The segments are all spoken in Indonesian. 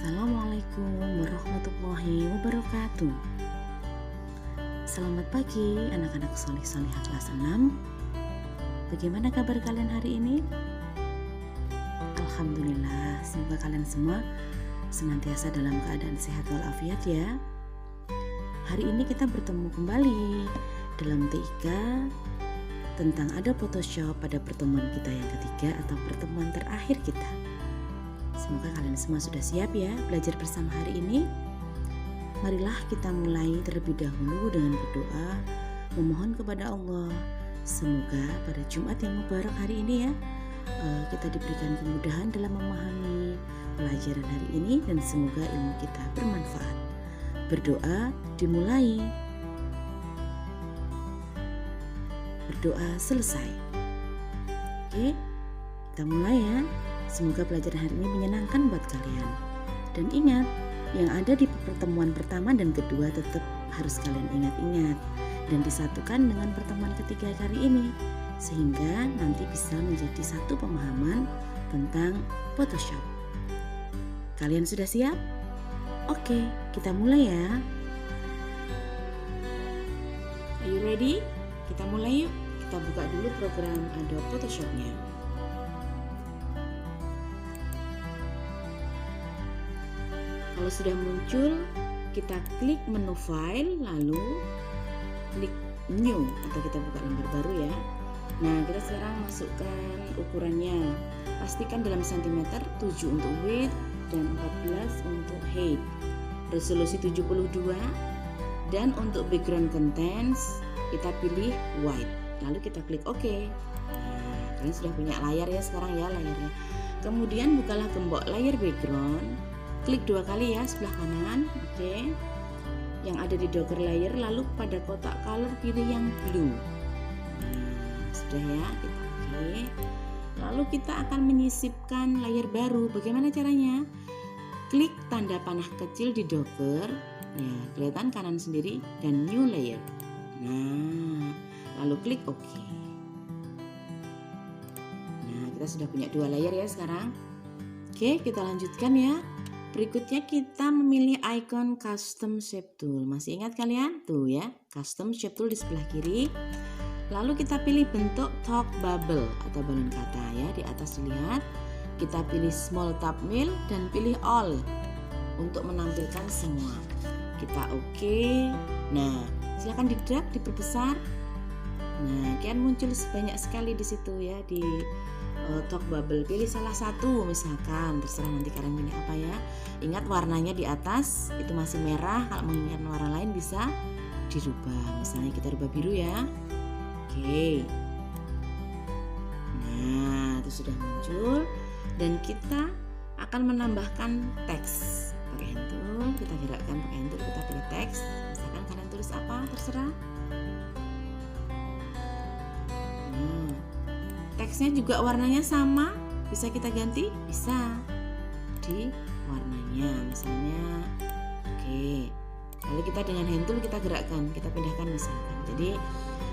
Assalamualaikum warahmatullahi wabarakatuh. Selamat pagi anak-anak soleh-solehah kelas 6. Bagaimana kabar kalian hari ini? Alhamdulillah, semoga kalian semua senantiasa dalam keadaan sehat walafiat ya. Hari ini kita bertemu kembali dalam TIK tentang ada Photoshop pada pertemuan kita yang ketiga atau pertemuan terakhir kita. Semoga kalian semua sudah siap ya belajar bersama hari ini. Marilah kita mulai terlebih dahulu dengan berdoa, memohon kepada Allah. Semoga pada Jumat yang mubarak hari ini ya, kita diberikan kemudahan dalam memahami pelajaran hari ini dan semoga ilmu kita bermanfaat. Berdoa dimulai. Berdoa selesai. Oke, kita mulai ya. Semoga pelajaran hari ini menyenangkan buat kalian. Dan ingat, yang ada di pertemuan pertama dan kedua tetap harus kalian ingat-ingat dan disatukan dengan pertemuan ketiga kali ini, sehingga nanti bisa menjadi satu pemahaman tentang Photoshop. Kalian sudah siap? Oke, kita mulai ya. Are you ready? Kita mulai yuk. Kita buka dulu program Adobe Photoshop-nya. Kalau sudah muncul, kita klik menu file, lalu klik new atau kita buka lembar baru ya. Nah, kita sekarang masukkan ukurannya. Pastikan dalam cm, 7 untuk width dan 14 untuk height. Resolusi 72 dan untuk background contents kita pilih white. Lalu kita klik OK. Nah, kalian sudah punya layar ya sekarang ya layarnya. Kemudian bukalah gembok layar background. Klik 2 kali ya sebelah kanan, oke. Yang ada di docker layer, lalu pada kotak color pilih yang blue. Nah, sudah ya, kita oke. Lalu kita akan menyisipkan layer baru. Bagaimana caranya? Klik tanda panah kecil di docker, ya kelihatan kanan sendiri dan new layer. Nah, lalu klik OK. Nah, kita sudah punya 2 layer ya sekarang. Oke, kita lanjutkan ya. Berikutnya kita memilih icon custom shape tool. Masih ingat kalian? Tuh ya, custom shape tool di sebelah kiri. Lalu kita pilih bentuk talk bubble atau balon kata ya. Di atas dilihat. Kita pilih small thumbnail dan pilih all untuk menampilkan semua. Kita oke. Nah, silakan di-drag, diperbesar. Nah, kian muncul sebanyak sekali di situ ya di talk bubble. Pilih salah satu misalkan, terserah nanti kalian pilih apa ya. Ingat warnanya di atas itu masih merah, kalau menginginkan warna lain bisa dirubah. Misalnya kita rubah biru ya. Oke. Nah, itu sudah muncul dan kita akan menambahkan teks. Pakai hand tool, kita gerakkan pakai hand tool, kita pilih teks. Misalkan kalian tulis apa, terserah. Teksnya juga warnanya sama, bisa kita ganti? Bisa di warnanya misalnya. Oke, lalu kita dengan hand tool kita gerakkan, kita pindahkan misalkan. Jadi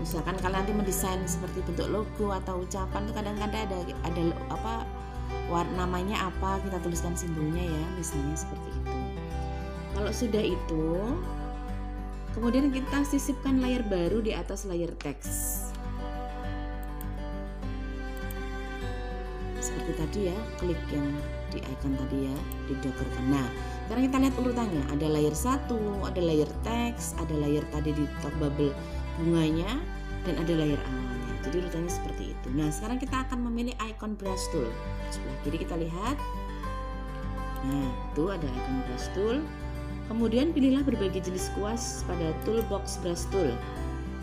misalkan kalian nanti mendesain seperti bentuk logo atau ucapan tuh kadang-kadang ada apa warna namanya apa, kita tuliskan simbolnya ya, misalnya seperti itu. Kalau sudah itu, kemudian kita sisipkan layar baru di atas layar teks. Seperti tadi ya, klik yang di icon tadi ya, di docker. Nah, sekarang kita lihat urutannya. Ada layer 1, ada layer teks, ada layer tadi di talk bubble bunganya, dan ada layer awalnya. Jadi urutannya seperti itu. Nah, sekarang kita akan memilih icon brush tool. Sebelah kiri kita lihat. Nah, itu ada icon brush tool. Kemudian pilihlah berbagai jenis kuas pada toolbox brush tool.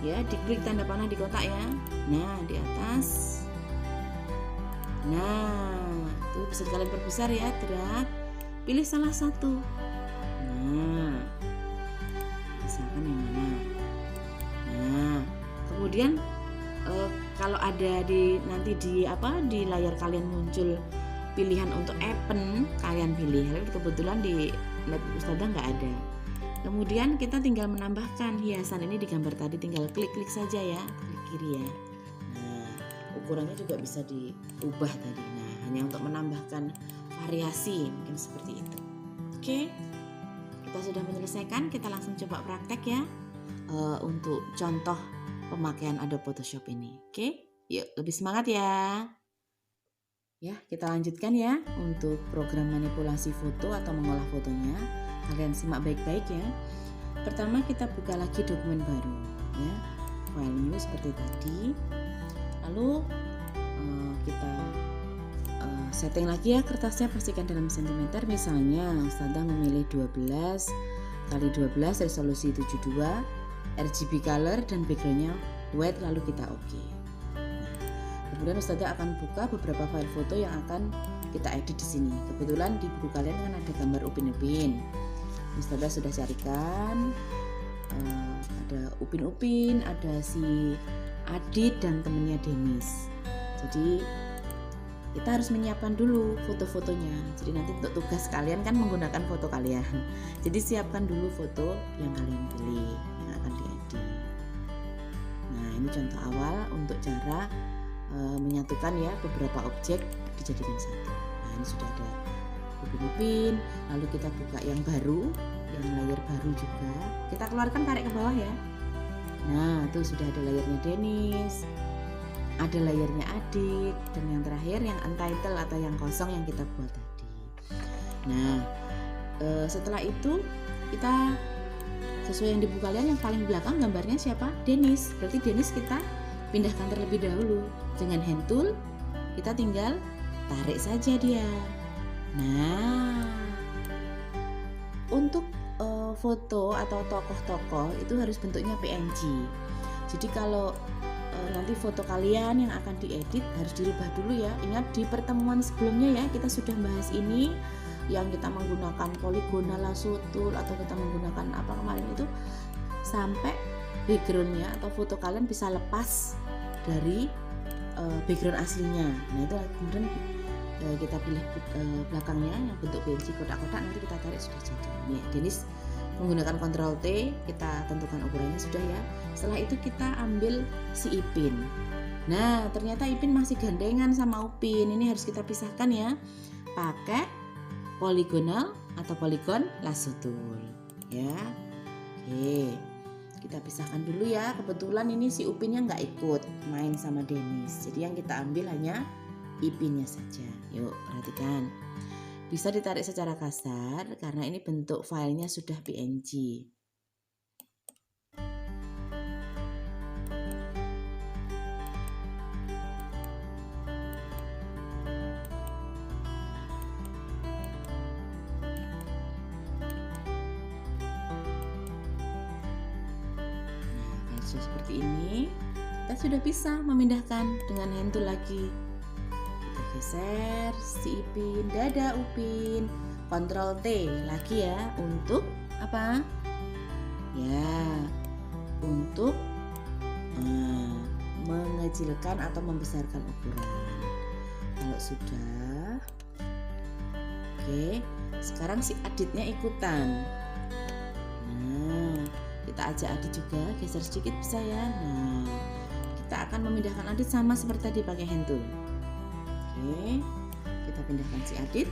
Ya, diklik tanda panah di kotak ya. Nah, di atas. Nah, itu bisa kalian perbesar ya, drag. Pilih salah satu. Nah, misalkan yang mana? Nah, kemudian kalau ada nanti di layar kalian muncul pilihan untuk event, kalian pilih. Kebetulan di laptop Ustazah nggak ada. Kemudian kita tinggal menambahkan hiasan ini di gambar tadi, tinggal klik-klik saja ya, klik kiri ya. Nah, ukurannya juga bisa diubah tadi. Nah, hanya untuk menambahkan variasi mungkin seperti itu. Oke, kita sudah menyelesaikan, kita langsung coba praktek ya untuk contoh pemakaian Adobe Photoshop ini. Oke, yuk lebih semangat ya. Ya, kita lanjutkan ya untuk program manipulasi foto atau mengolah fotonya. Kalian simak baik-baik ya. Pertama kita buka lagi dokumen baru ya, file new seperti tadi. Lalu kita setting lagi ya kertasnya, pastikan dalam sentimeter. Misalnya Ustazah memilih 12 kali 12 resolusi 72, RGB color dan backgroundnya white, lalu kita oke. Kemudian Ustazah akan buka beberapa file foto yang akan kita edit di sini. Kebetulan di buku kalian kan ada gambar upin-upin. Ustazah sudah carikan, ada upin-upin, ada si Adit dan temennya Denis. Jadi kita harus menyiapkan dulu foto-fotonya. Jadi nanti untuk tugas kalian kan menggunakan foto kalian. Jadi siapkan dulu foto yang kalian pilih yang akan diedit. Nah, ini contoh awal untuk cara menyatukan ya beberapa objek dijadikan satu. Nah, ini sudah ada upin-upin. Lalu kita buka yang baru, yang layer baru juga. Kita keluarkan, tarik ke bawah ya. Nah, tuh sudah ada layernya Denis, ada layernya Adit, dan yang terakhir yang untitled atau yang kosong yang kita buat tadi. Nah, setelah itu kita sesuai yang di buku kalian, yang paling belakang gambarnya siapa? Denis. Berarti Denis kita pindahkan terlebih dahulu. Dengan hand tool kita tinggal tarik saja dia. Nah, untuk foto atau tokoh-tokoh itu harus bentuknya PNG. Jadi kalau nanti foto kalian yang akan diedit harus dirubah dulu ya. Ingat di pertemuan sebelumnya ya, kita sudah bahas ini, yang kita menggunakan polygonal lasso tool atau kita menggunakan apa kemarin itu, sampai backgroundnya atau foto kalian bisa lepas dari background aslinya. Nah itu kemudian kita pilih belakangnya yang bentuk PNG kotak-kotak, nanti kita tarik sudah jadi. Nih Denis menggunakan Ctrl T, kita tentukan ukurannya sudah ya. Setelah itu kita ambil si Ipin. Nah ternyata Ipin masih gandengan sama Upin. Ini harus kita pisahkan ya, pakai polygonal atau polygon lasso tool ya. Oke, kita pisahkan dulu ya. Kebetulan ini si Upinnya nggak ikut main sama Denis, jadi yang kita ambil hanya Ipinnya saja. Yuk perhatikan, bisa ditarik secara kasar karena ini bentuk filenya sudah PNG. Nah, kalau seperti ini kita sudah bisa memindahkan dengan hand tool lagi. Kita geser si Ipin, dada Upin, Ctrl T lagi ya untuk apa? Ya, untuk mengecilkan atau membesarkan ukuran. Kalau sudah, oke, sekarang si Aditnya ikutan. Nah, kita ajak Adit juga, geser sedikit bisa ya. Nah, kita akan memindahkan Adit sama seperti tadi pakai hand tool. Oke, kita pindahkan si Adit.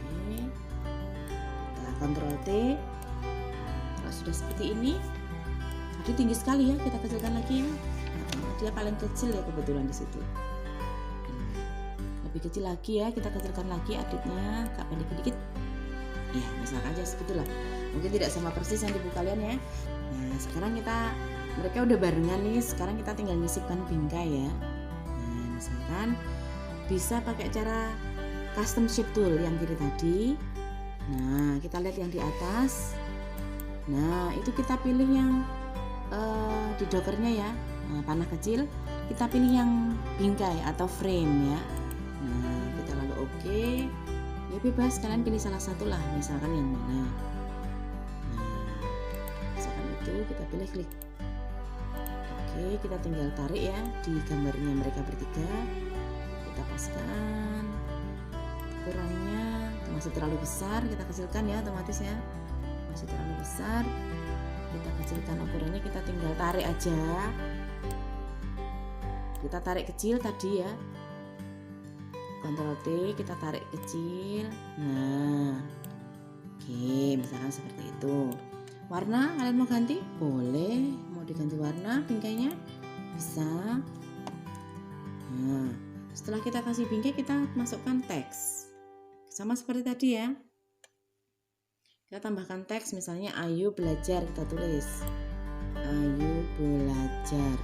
Oke, kita Ctrl T. Kalau sudah seperti ini, Adit tinggi sekali ya, kita kecilkan lagi ya. Dia paling kecil ya kebetulan di situ. Lebih kecil lagi ya, kita kecilkan lagi Aditnya, agak pendek dikit. Ya, misalkan aja segitulah. Mungkin tidak sama persis yang di buku kalian ya. Nah, sekarang mereka udah barengan nih. Sekarang kita tinggal nyisipkan bingkai ya. Nah, misalkan bisa pakai cara custom shape tool yang kiri tadi. Nah, kita lihat yang di atas. Nah, itu kita pilih yang di dockernya ya. Nah, panah kecil. Kita pilih yang bingkai atau frame ya. Nah, kita lalu oke. Ya bebas, kalian pilih salah satu lah, misalkan yang mana. Nah, misalkan itu kita pilih klik. Oke, kita tinggal tarik ya di gambarnya mereka bertiga. Kita paskan ukurannya, masih terlalu besar, kita kecilkan ya otomatis ya. Masih terlalu besar, kita kecilkan ukurannya, kita tinggal tarik aja. kita tarik kecil tadi ya, Ctrl T, kita tarik kecil. Nah, oke, misalkan seperti itu. Warna kalian mau ganti? Boleh. Mau diganti warna bingkainya? Bisa. Nah, setelah kita kasih bingkai, kita masukkan teks. Sama seperti tadi ya. Kita tambahkan teks, misalnya Ayu belajar, kita tulis Ayu belajar.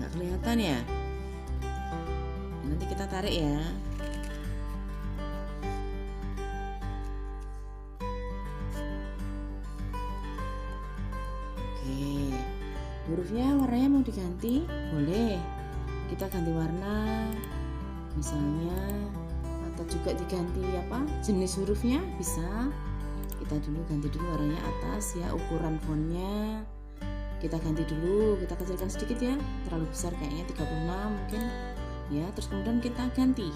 Nggak kelihatan ya? Nanti kita tarik ya. Oke, hurufnya warnanya mau diganti? Boleh. Kita ganti warna, misalnya, atau juga diganti apa? Jenis hurufnya bisa. Kita ganti dulu warnanya atas ya, ukuran fontnya. Kita ganti dulu, kita kecilkan sedikit ya, terlalu besar kayaknya 36 mungkin ya. Terus kemudian kita ganti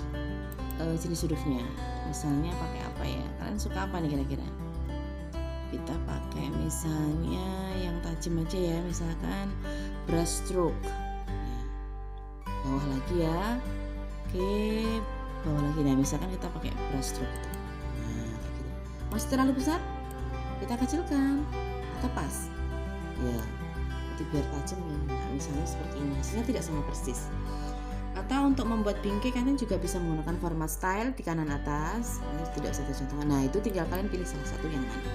jenis hurufnya, misalnya pakai apa ya, kalian suka apa nih kira-kira? Kita pakai misalnya yang tajam aja ya, misalkan brush stroke ya. Bawah lagi ya, oke, bawah lagi. Nah, misalkan kita pakai brush stroke itu. Nah, kayak gitu. Masih terlalu besar, kita kecilkan atau pas ya, biar tajam ya. Nah, misalnya seperti ini, hasilnya tidak sama persis. Atau untuk membuat bingkai kalian juga bisa menggunakan format style di kanan atas. Nah, tidak usah dicontohkan. Nah, itu tinggal kalian pilih salah satu yang mana.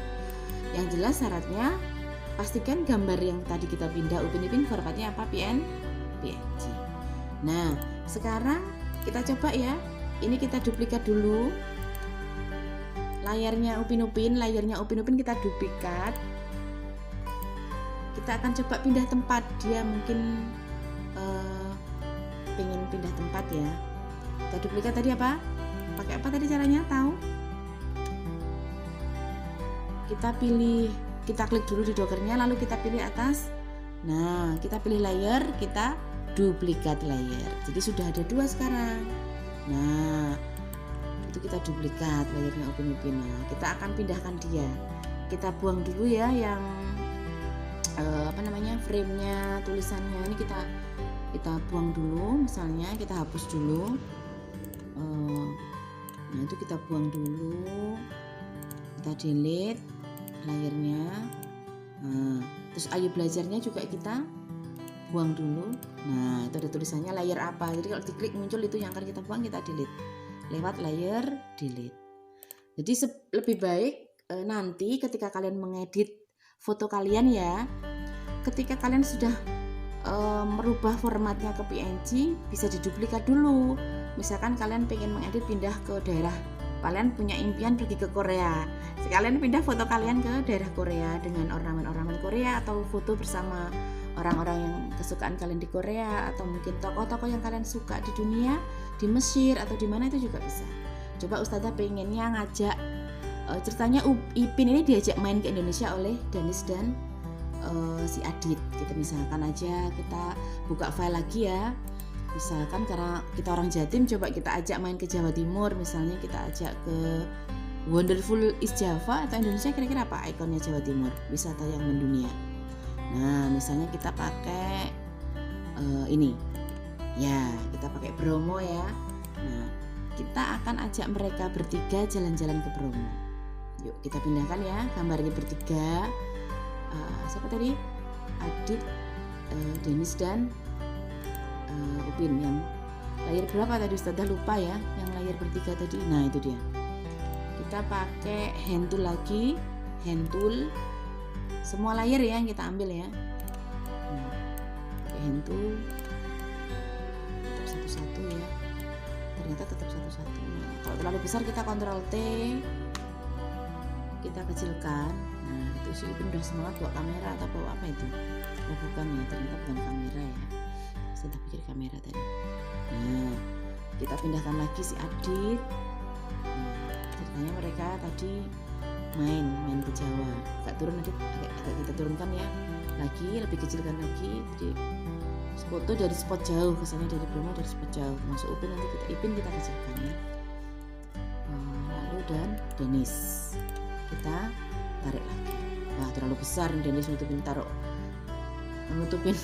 Yang jelas syaratnya pastikan gambar yang tadi kita pindah Upin Ipin formatnya apa? PNG. Nah, sekarang kita coba ya. Ini kita duplikat dulu layarnya Upin Ipin, kita duplikat. Kita akan coba pindah tempat, dia mungkin pengen pindah tempat ya. Kita duplikat tadi apa? Pakai apa tadi caranya? Tahu? Kita pilih, kita klik dulu di dockernya, lalu kita pilih atas. Nah, kita pilih layer, kita duplikat layer. Jadi sudah ada 2 sekarang. Nah, itu kita duplikat layernya Upin Ipin. Nah, kita akan pindahkan dia. Kita buang dulu ya yang frame-nya, tulisannya ini kita buang dulu, misalnya kita hapus dulu. Nah, itu kita buang dulu, kita delete layernya. Nah, terus Ayu belajarnya juga kita buang dulu. Nah, itu ada tulisannya layer apa, jadi kalau diklik muncul itu yang akan kita buang, kita delete lewat layer delete. Jadi lebih baik nanti ketika kalian mengedit foto kalian ya, ketika kalian sudah merubah formatnya ke PNG, bisa diduplikat dulu. Misalkan kalian pengen mengedit pindah ke daerah, kalian punya impian pergi ke Korea, sekalian pindah foto kalian ke daerah Korea dengan ornamen-ornamen Korea, atau foto bersama orang-orang yang kesukaan kalian di Korea, atau mungkin tokoh-tokoh yang kalian suka di dunia, di Mesir atau di mana, itu juga bisa. Coba Ustazah pengennya ngajak ceritanya Ipin ini diajak main ke Indonesia oleh Danis dan si Adit. Kita misalkan aja kita buka file lagi ya, misalkan karena kita orang Jatim, coba kita ajak main ke Jawa Timur, misalnya kita ajak ke Wonderful East Java atau Indonesia, kira-kira apa ikonnya Jawa Timur, wisata yang mendunia. Nah, misalnya kita pakai ini ya, kita pakai Bromo ya. Nah, kita akan ajak mereka bertiga jalan-jalan ke Bromo. Yuk kita pindahkan ya gambarnya bertiga. Siapa tadi? Adit, Denis dan Upin. Yang layar berapa tadi Ustazah lupa ya, yang layar bertiga tadi. Nah, itu dia. Kita pakai hand tool lagi, hand tool. Semua layar ya yang kita ambil ya. Nah, pakai hand tool. Tetap satu-satu ya. Ternyata tetap satu-satu. Nah, kalau terlalu besar kita Ctrl T, kita kecilkan. Nah, itu si Upin udah semangat bawa kamera atau bawa apa itu? Oh, bukan ya, ternyata bukan kamera ya. Saya pikir kamera tadi. Nah, kita pindahkan lagi si Adit. Nah, ceritanya mereka tadi main ke Jawa. Agak turun Adit, agak kita turunkan ya. Lagi lebih kecilkan lagi. Jadi foto dari spot jauh, kesannya dari Bromo dari spot jauh. Masuk Upin, nanti Ipin kita kecilkan ya. Lalu dan Denis kita tarik lagi. Wah, terlalu besar, Denis menutupin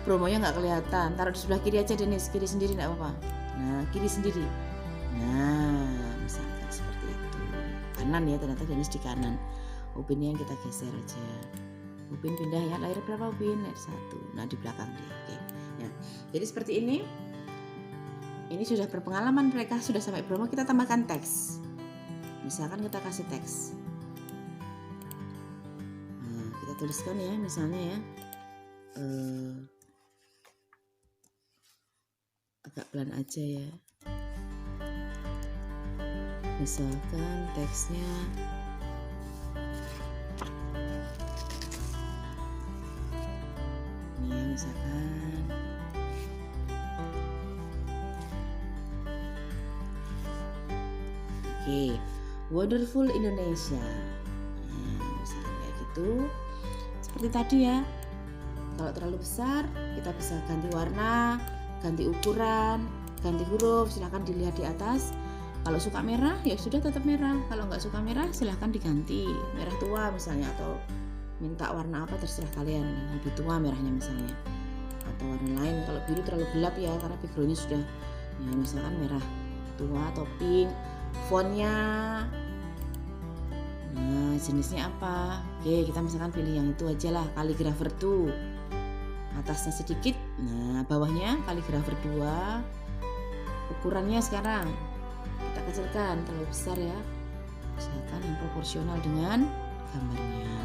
promonya nggak kelihatan. Taruh di sebelah kiri aja, Denis, kiri sendiri nggak apa-apa. Nah, kiri sendiri. Nah, misalkan seperti itu. Kanan ya, ternyata Denis di kanan. Upinnya yang kita geser aja. Upin pindah ya, layar berapa Upin? Layar 1. Nah, di belakang dia. Oke. Ya. Jadi seperti ini. Ini sudah berpengalaman, mereka sudah sampai Bromo, kita tambahkan teks. Misalkan kita kasih teks. Nah, kita tuliskan ya, misalnya ya. Agak pelan aja ya. Misalkan teksnya ini ya, misalkan oke, wonderful Indonesia. Nah, misalkan kayak gitu. Seperti tadi ya. Kalau terlalu besar, kita bisa ganti warna, ganti ukuran, ganti huruf, silahkan dilihat di atas. Kalau suka merah, ya sudah tetap merah. Kalau nggak suka merah, silahkan diganti. Merah tua misalnya, atau minta warna apa terserah kalian. Lebih tua merahnya misalnya. Atau warna lain. Kalau biru terlalu gelap ya, karena backgroundnya sudah, ya misalkan merah tua atau pink. Fontnya, nah jenisnya apa? Oke, kita misalkan pilih yang itu aja lah, Calligrapher 2. Atasnya sedikit, nah bawahnya Calligrapher 2. Ukurannya sekarang kita kecilkan, terlalu besar ya, misalkan yang proporsional dengan gambarnya.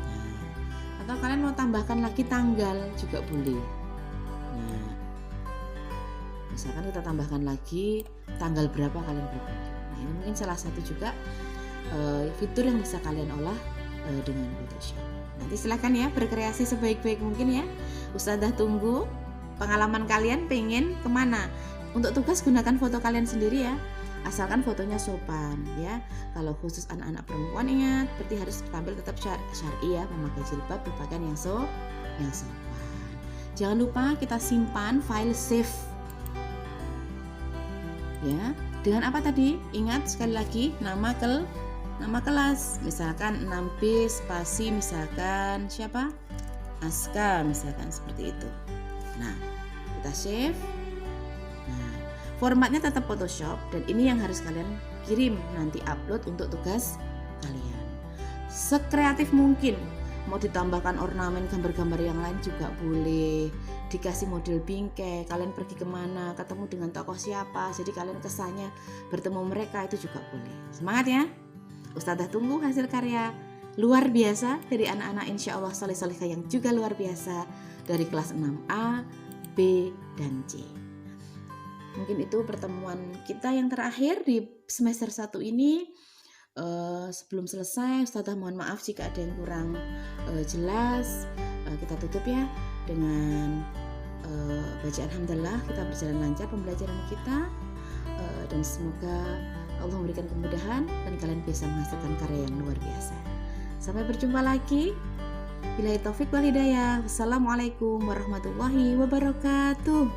Nah, atau kalian mau tambahkan lagi tanggal juga boleh. Nah, misalkan kita tambahkan lagi tanggal berapa kalian berkunjung. Nah, ini mungkin salah satu juga fitur yang bisa kalian olah dengan Photoshop. Nanti silahkan ya berkreasi sebaik-baik mungkin ya. Ustazah tunggu pengalaman kalian, pengen kemana. Untuk tugas gunakan foto kalian sendiri ya, asalkan fotonya sopan ya. Kalau khusus anak-anak perempuan, ingat berarti harus tampil tetap syar'i ya, memakai jilbab, berpakaian yang sopan. Jangan lupa kita simpan file save ya. Dengan apa tadi? Ingat sekali lagi nama kelas, misalkan 6B spasi misalkan siapa? Aska misalkan, seperti itu. Nah, kita save. Nah, formatnya tetap Photoshop, dan ini yang harus kalian kirim nanti upload untuk tugas kalian. Sekreatif mungkin, mau ditambahkan ornamen gambar-gambar yang lain juga boleh. Dikasih model bingkai, kalian pergi kemana, ketemu dengan tokoh siapa, jadi kalian kesannya bertemu mereka, itu juga boleh. Semangat ya. Ustazah tunggu hasil karya luar biasa dari anak-anak insya Allah soleh-solehah yang juga luar biasa dari kelas 6A, B, dan C. Mungkin itu pertemuan kita yang terakhir di semester 1 ini. Sebelum selesai, Ustazah mohon maaf jika ada yang kurang jelas. Kita tutup ya dengan bacaan hamdalah. Kita berjalan lancar pembelajaran kita, dan semoga Allah memberikan kemudahan dan kalian bisa menghasilkan karya yang luar biasa. Sampai berjumpa lagi. Billahi taufik wal hidayah. Wassalamualaikum warahmatullahi wabarakatuh.